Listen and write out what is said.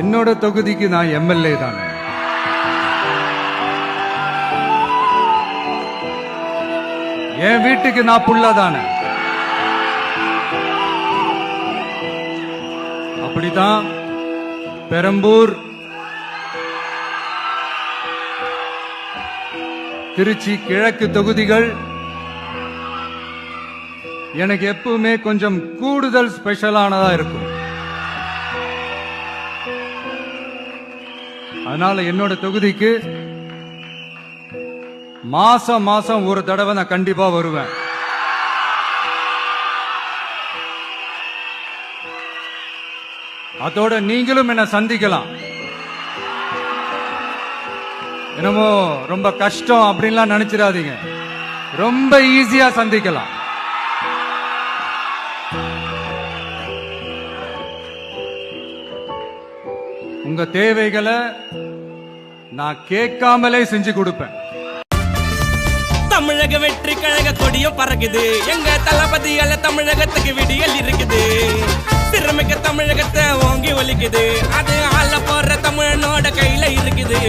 என்னோட தொகுதிக்கு நான் எம்எல்ஏ தானே. என் வீட்டுக்கு நான் புள்ள தானே. அப்படிதான் பெரம்பூர், திருச்சி கிழக்கு தொகுதிகள் எனக்கு எப்பவுமே கொஞ்சம் கூடுதல் ஸ்பெஷலானதா இருக்கும். அதனால என்னோட தொகுதிக்கு மாசம் மாசம் ஒரு தடவை நான் கண்டிப்பா வருவேன். அதோட நீங்களும் என்ன சந்திக்கலாம். என்னமோ ரொம்ப கஷ்டம் அப்படின்லாம் நினைச்சிடாதீங்க, ரொம்ப ஈஸியா சந்திக்கலாம். உங்க தேவைகளை நான் கேட்காமலே செஞ்சு கொடுப்பேன். தமிழக வெற்றி கழக கொடியும் பறக்குது, எங்க தளபதியால தமிழகத்துக்கு விடியல் இருக்குது. திறமைக்க தமிழகத்தை ஓங்கி ஒலிக்குது, அது ஆள போற தமிழனோட கையில இருக்குது.